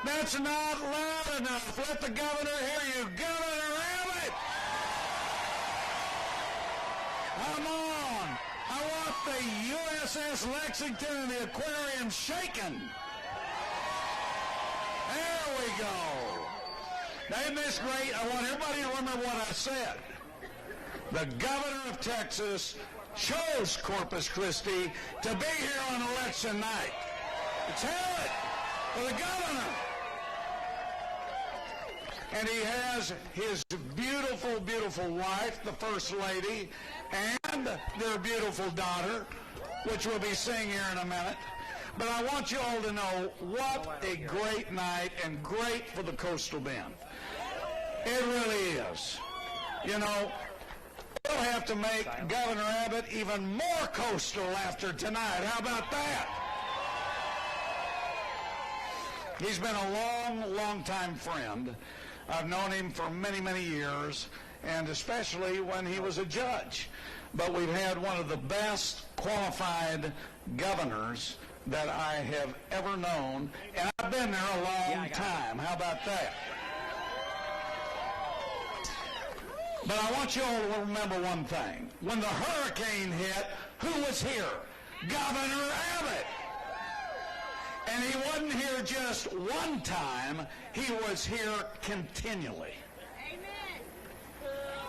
That's not loud enough. Let the governor hear you. Governor Abbott! Come on. I want the USS Lexington and the aquarium shaking. There we go. Now, isn't this great? I want everybody to remember what I said. The governor of Texas chose Corpus Christi to be here on election night. Let's have it for the governor. And he has his beautiful, beautiful wife, the First Lady, and their beautiful daughter, which we'll be seeing here in a minute. But I want you all to know what a great night and great for the Coastal Bend. It really is. You know, we'll have to make Governor Abbott even more coastal after tonight. How about that? He's been a long, long time friend. I've known him for many, many years, and especially when he was a judge. But we've had one of the best qualified governors that I have ever known, and I've been there a long time. How about that? But I want you all to remember one thing. When the hurricane hit, who was here? Governor Abbott. And he wasn't here just one time. He was here continually. Amen.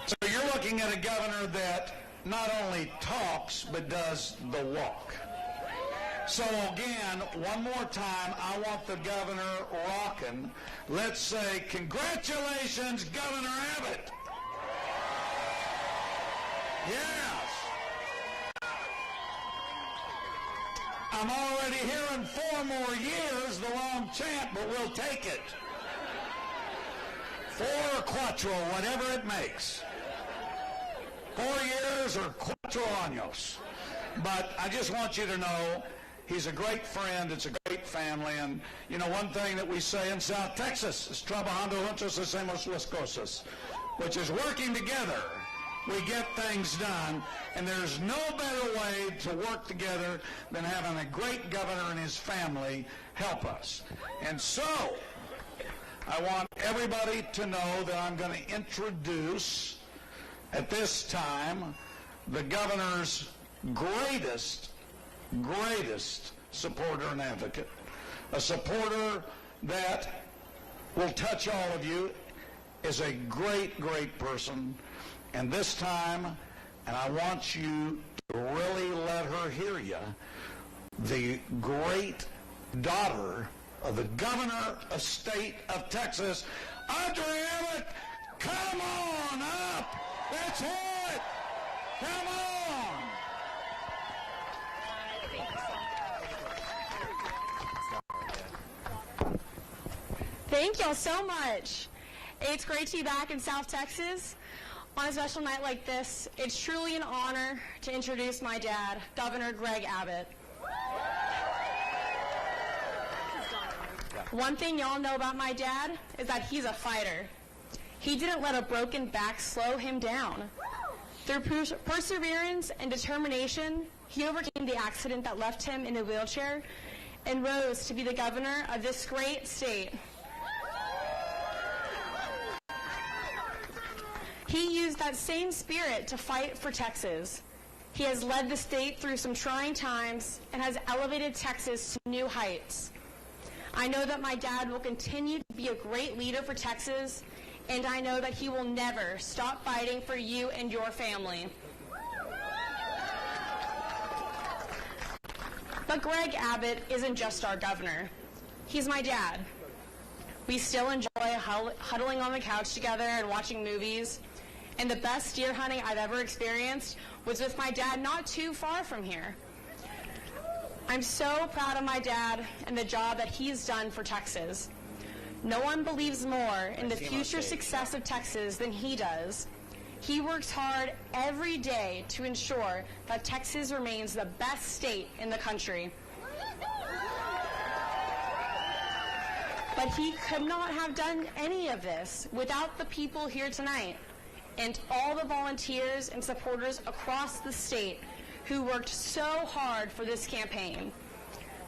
So you're looking at a governor that not only talks, but does the walk. So again, one more time, I want the governor rocking. Let's say, congratulations, Governor Abbott. Yes. I'm already hearing 4 more years, the long chant, but we'll take it. 4 or cuatro, whatever it makes. 4 years or 4 años. But I just want you to know he's a great friend. It's a great family. And, you know, one thing that we say in South Texas is trabajando juntos hacemos las cosas, which is working together. We get things done, and there's no better way to work together than having a great governor and his family help us. And so, I want everybody to know that I'm going to introduce, at this time, the governor's greatest supporter and advocate, a supporter that will touch all of you, is a great, great person. And this time, and I want you to really let her hear you, the great daughter of the governor of state of Texas, Andre Abbott, come on up. That's it. Come on. Thank y'all so much. It's great to be back in South Texas. On a special night like this, it's truly an honor to introduce my dad, Governor Greg Abbott. One thing y'all know about my dad is that he's a fighter. He didn't let a broken back slow him down. Through perseverance and determination, he overcame the accident that left him in a wheelchair and rose to be the governor of this great state. He used that same spirit to fight for Texas. He has led the state through some trying times and has elevated Texas to new heights. I know that my dad will continue to be a great leader for Texas, and I know that he will never stop fighting for you and your family. But Greg Abbott isn't just our governor. He's my dad. We still enjoy huddling on the couch together and watching movies. And the best deer hunting I've ever experienced was with my dad not too far from here. I'm so proud of my dad and the job that he's done for Texas. No one believes more in the future success of Texas than he does. He works hard every day to ensure that Texas remains the best state in the country. But he could not have done any of this without the people here tonight and all the volunteers and supporters across the state who worked so hard for this campaign.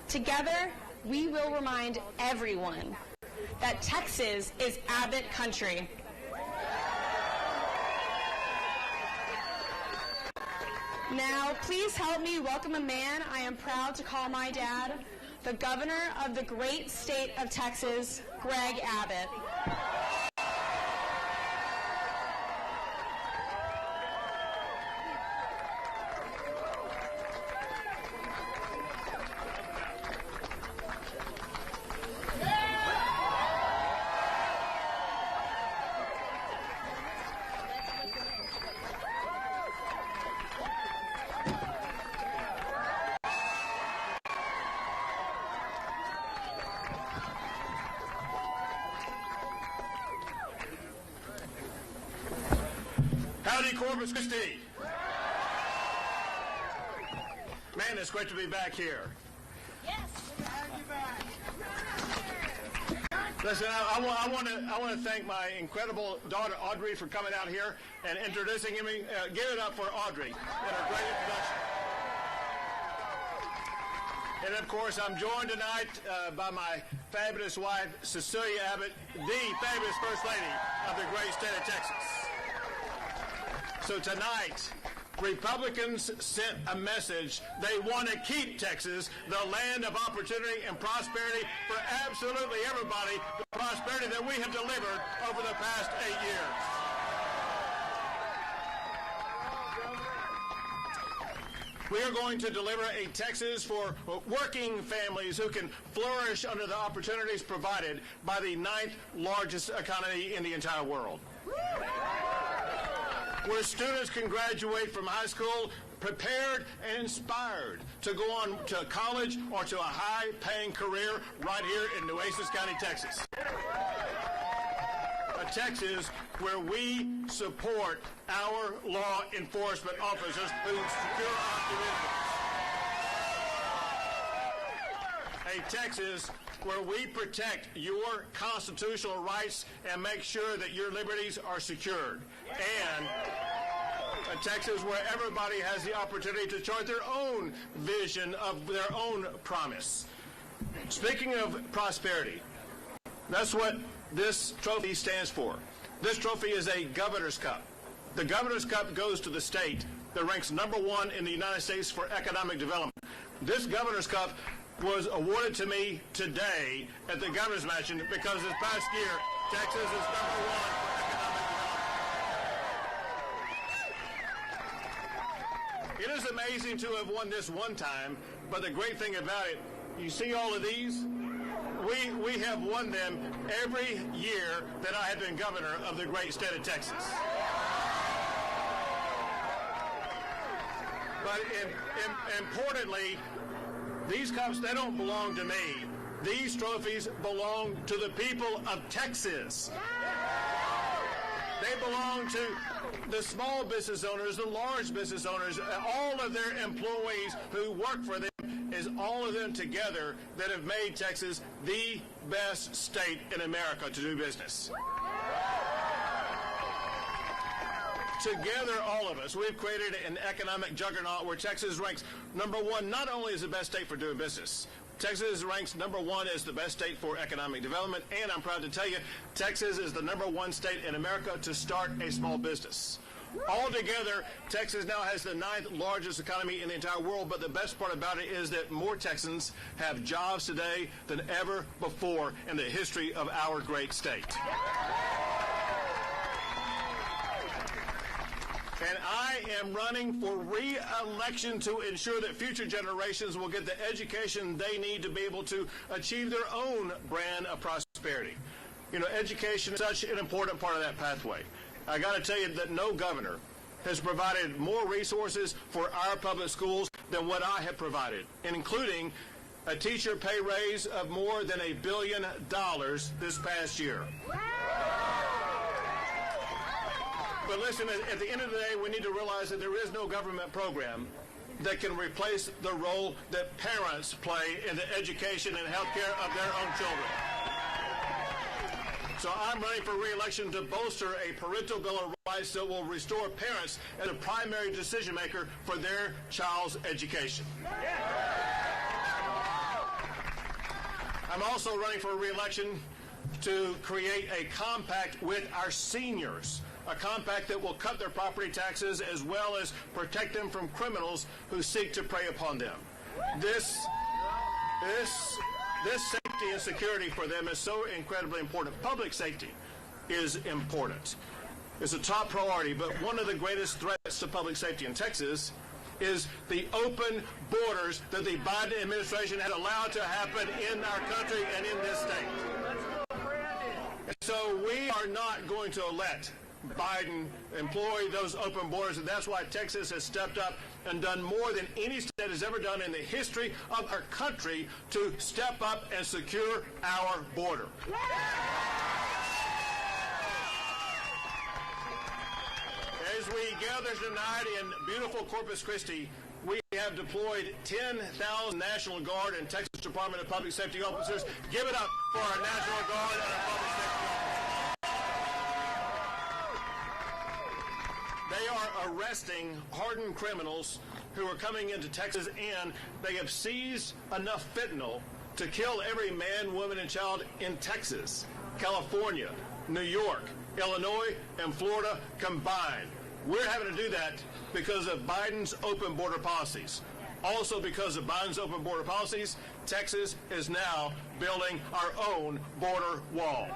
Together, we will remind everyone that Texas is Abbott country. Now, please help me welcome a man I am proud to call my dad, the governor of the great state of Texas, Greg Abbott. Howdy, Corpus Christi. Man, it's great to be back here. Yes. Glad you're back. Listen, I want to thank my incredible daughter Audrey for coming out here and introducing me. Give it up for Audrey in a great introduction. And of course, I'm joined tonight by my fabulous wife, Cecilia Abbott, the fabulous First Lady of the great state of Texas. So tonight, Republicans sent a message. They want to keep Texas the land of opportunity and prosperity for absolutely everybody, the prosperity that we have delivered over the past 8 years. We are going to deliver a Texas for working families who can flourish under the opportunities provided by the 9th largest economy in the entire world. Where students can graduate from high school prepared and inspired to go on to college or to a high-paying career right here in Nueces County, Texas. A Texas where we support our law enforcement officers who secure our communities. A Texas where we protect your constitutional rights and make sure that your liberties are secured. And a Texas where everybody has the opportunity to chart their own vision of their own promise. Speaking of prosperity, that's what this trophy stands for. This trophy is a Governor's Cup. The Governor's Cup goes to the state that ranks #1 in the United States for economic development. This Governor's Cup was awarded to me today at the Governor's Mansion because this past year, Texas is #1 for economic development. It is amazing to have won this one time, but the great thing about it, you see all of these? We have won them every year that I have been governor of the great state of Texas. But importantly, these cups, they don't belong to me. These trophies belong to the people of Texas. They belong to the small business owners, the large business owners, all of their employees who work for them, is all of them together that have made Texas the best state in America to do business. Together, all of us, we've created an economic juggernaut where Texas ranks #1 not only as the best state for doing business. Texas ranks #1 as the best state for economic development, and I'm proud to tell you, Texas is the #1 state in America to start a small business. Altogether, Texas now has the 9th largest economy in the entire world, but the best part about it is that more Texans have jobs today than ever before in the history of our great state. And I am running for re-election to ensure that future generations will get the education they need to be able to achieve their own brand of prosperity. You know, education is such an important part of that pathway. I got to tell you that no governor has provided more resources for our public schools than what I have provided, including a teacher pay raise of more than $1 billion this past year. But listen, at the end of the day, we need to realize that there is no government program that can replace the role that parents play in the education and health care of their own children. So I'm running for re-election to bolster a parental bill of rights that will restore parents as a primary decision maker for their child's education. I'm also running for re-election to create a compact with our seniors, a compact that will cut their property taxes as well as protect them from criminals who seek to prey upon them. This safety and security for them is so incredibly important. Public safety is important. It's a top priority, but one of the greatest threats to public safety in Texas is the open borders that the Biden administration has allowed to happen in our country and in this state. So we are not going to let Biden employ those open borders, and that's why Texas has stepped up and done more than any state has ever done in the history of our country to step up and secure our border. As we gather tonight in beautiful Corpus Christi, we have deployed 10,000 National Guard and Texas Department of Public Safety officers. Give it up for our National Guard and our public safety officers. They are arresting hardened criminals who are coming into Texas, and they have seized enough fentanyl to kill every man, woman, and child in Texas, California, New York, Illinois, and Florida combined. We're having to do that because of Biden's open border policies. Also because of Biden's open border policies, Texas is now building our own border wall.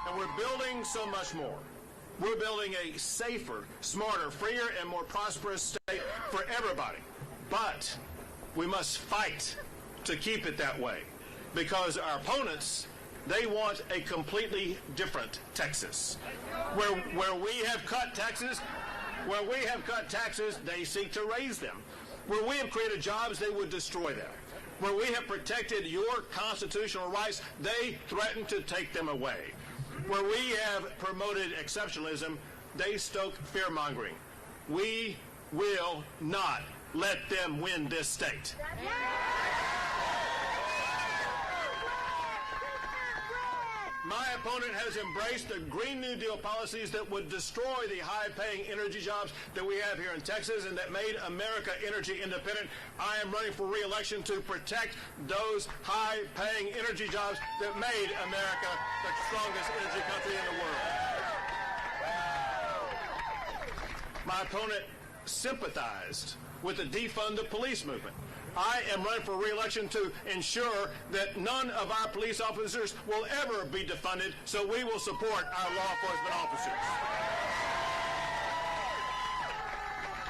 And we're building so much more. We're building a safer, smarter, freer, and more prosperous state for everybody. But we must fight to keep it that way, because our opponents, they want a completely different Texas. Where we have cut taxes, they seek to raise them. Where we have created jobs, they would destroy them. Where we have protected your constitutional rights, they threaten to take them away. Where we have promoted exceptionalism, they stoke fear-mongering. We will not let them win this state. My opponent has embraced the Green New Deal policies that would destroy the high-paying energy jobs that we have here in Texas and that made America energy independent. I am running for re-election to protect those high-paying energy jobs that made America the strongest energy country in the world. My opponent sympathized with the defund the police movement. I am running for re-election to ensure that none of our police officers will ever be defunded, so we will support our law enforcement officers.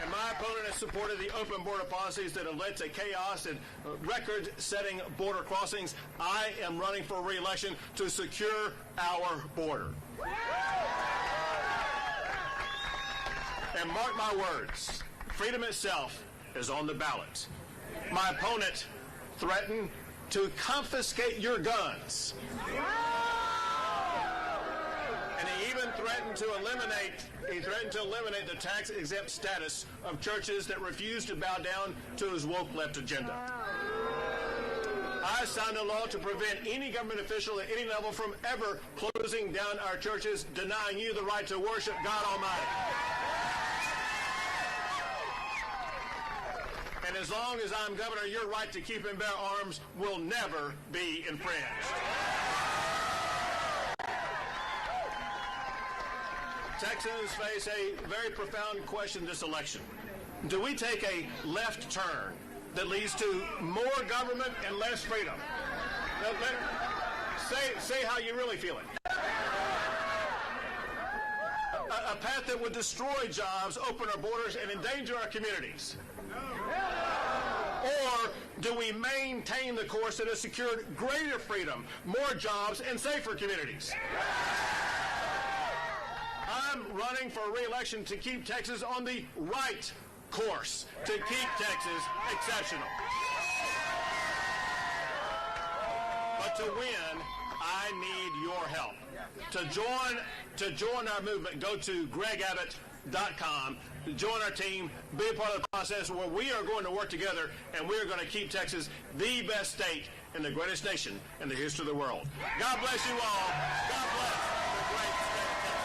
And my opponent has supported the open border policies that have led to chaos and record-setting border crossings. I am running for re-election to secure our border. And mark my words, freedom itself is on the ballot. My opponent threatened to confiscate your guns. And he even threatened to eliminate the tax-exempt status of churches that refuse to bow down to his woke left agenda. I signed a law to prevent any government official at any level from ever closing down our churches, denying you the right to worship God Almighty. And as long as I'm governor, your right to keep and bear arms will never be infringed. Texans face a very profound question this election. Do we take a left turn that leads to more government and less freedom? Say how you really feel it. A path that would destroy jobs, open our borders, and endanger our communities. Or do we maintain the course that has secured greater freedom, more jobs, and safer communities? I'm running for re-election to keep Texas on the right course, to keep Texas exceptional. But to win, I need your help. To join our movement, go to gregabbott.com. Join our team, be a part of the process where we are going to work together, and we are going to keep Texas the best state in the greatest nation in the history of the world. God bless you all. God bless the great state of Texas.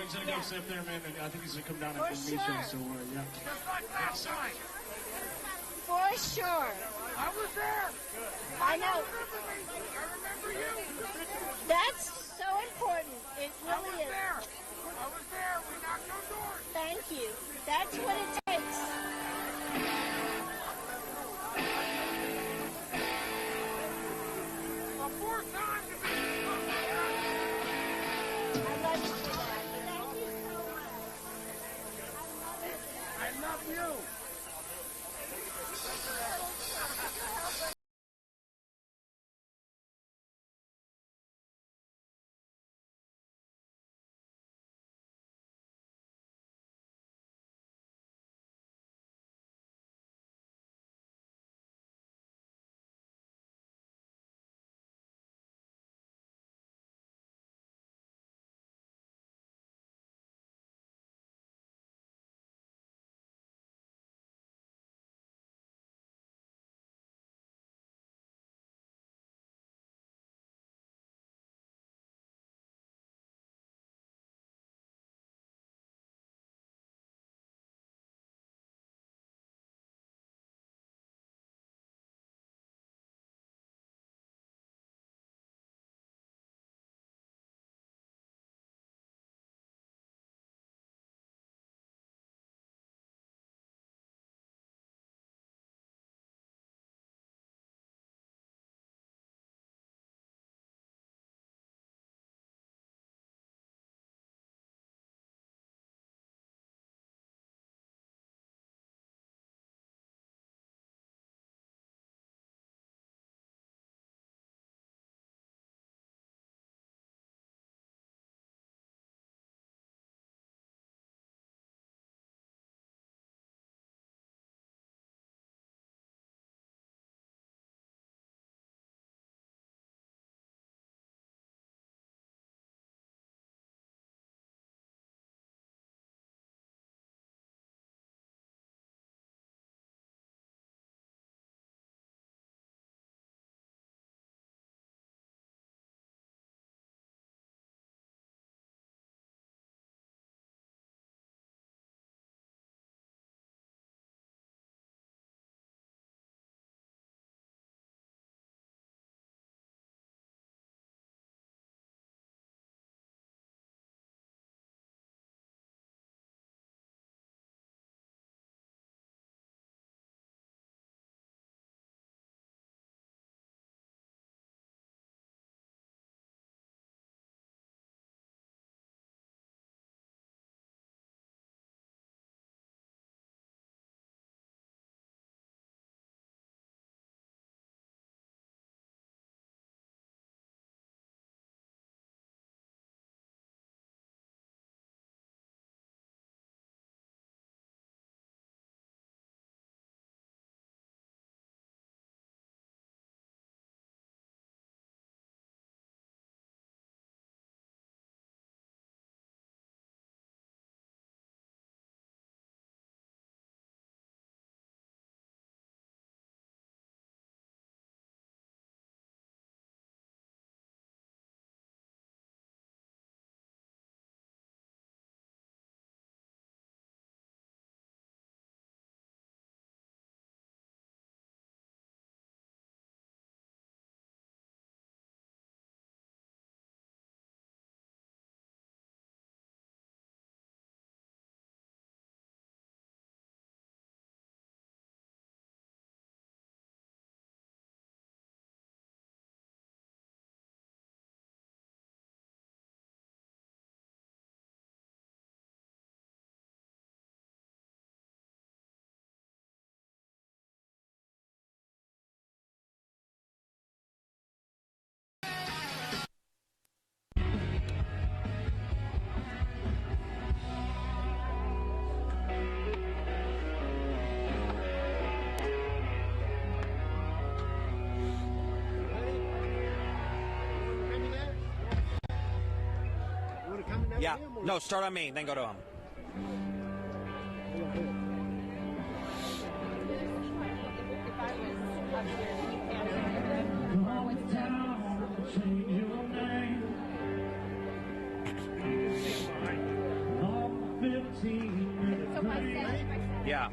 he's going to go sit there, man, and I think he's going to come down For and meet sure. you. So, yeah. Just like last night. For sure. I was there. I know. I remember you. That's so important. It really is. I was there. We knocked on doors. Thank you. That's what it takes. A fourth time to be. I love you for that. Thank you so much. I love you. Yeah. No, start on me, then go to him. Yeah.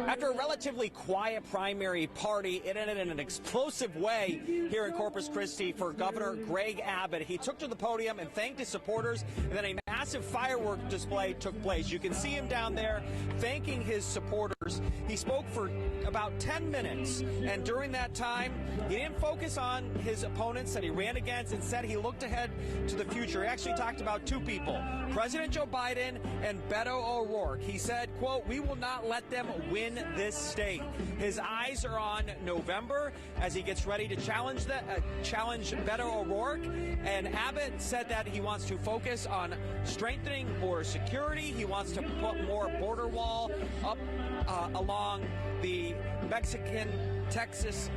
After a relatively quiet primary party, it ended in an explosive way here in Corpus Christi for Governor Greg Abbott. He took to the podium and thanked his supporters, and then a massive firework display took place. You can see him down there thanking his supporters. He spoke for about 10 minutes, and during that time, he didn't focus on his opponents that he ran against. Instead, he looked ahead to the future. He actually talked about two people, President Joe Biden and Beto O'Rourke. He said, quote, "We will not let them win this state." His eyes are on November as he gets ready to challenge Beto O'Rourke. And Abbott said that he wants to focus on strengthening border security. He wants to put more border wall up along the Mexican-U.S.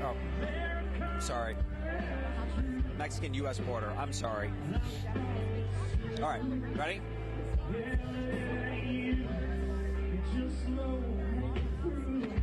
border. I'm sorry. All right, ready?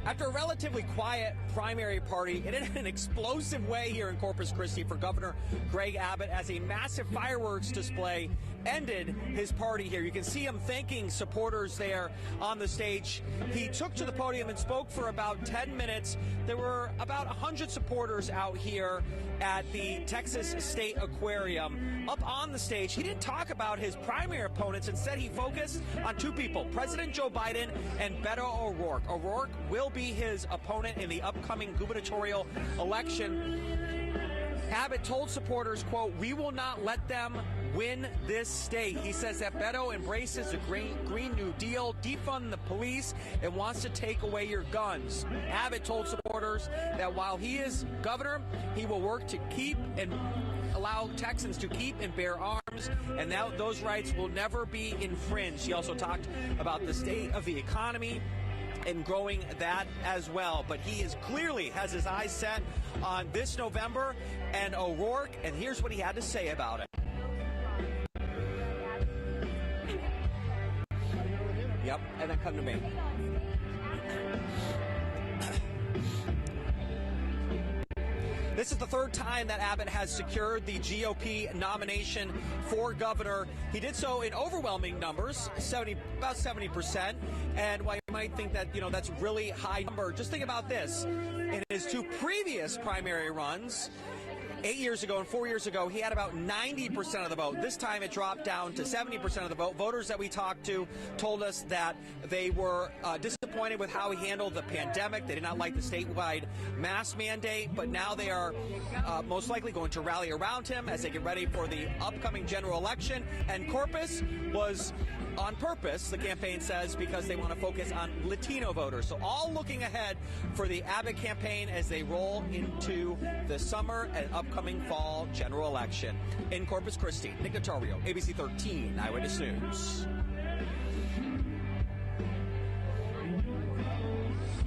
After a relatively quiet primary party, it ended in an explosive way here in Corpus Christi for Governor Greg Abbott as a massive fireworks display ended his party here. You can see him thanking supporters there on the stage. He took to the podium and spoke for about 10 minutes. There were about 100 supporters out here at the Texas State Aquarium. Up on the stage, he didn't talk about his primary opponents. Instead, he focused on two people, President Joe Biden and Beto O'Rourke. O'Rourke will be his opponent in the upcoming gubernatorial election. Abbott told supporters, quote, "We will not let them win this state." He says that Beto embraces the Green New Deal, defund the police, and wants to take away your guns. Abbott told supporters that while he is governor, he will work to keep and allow Texans to keep and bear arms, and that those rights will never be infringed. He also talked about the state of the economy and growing that as well. But he is clearly has his eyes set on this November and O'Rourke, and here's what he had to say about it. Yep, and then come to me. This is the third time that Abbott has secured the GOP nomination for governor. He did so in overwhelming numbers, about 70%. And while you might think that, that's a really high number, just think about this. In his two previous primary runs, 8 years ago and 4 years ago, he had about 90% of the vote. This time it dropped down to 70% of the vote. Voters that we talked to told us that they were disappointed with how he handled the pandemic. They did not like the statewide mask mandate, but now they are most likely going to rally around him as they get ready for the upcoming general election. And Corpus was on purpose, the campaign says, because they want to focus on Latino voters. So all looking ahead for the Abbott campaign as they roll into the summer and upcoming fall general election. In Corpus Christi, Nick Notario, ABC 13 Eyewitness News.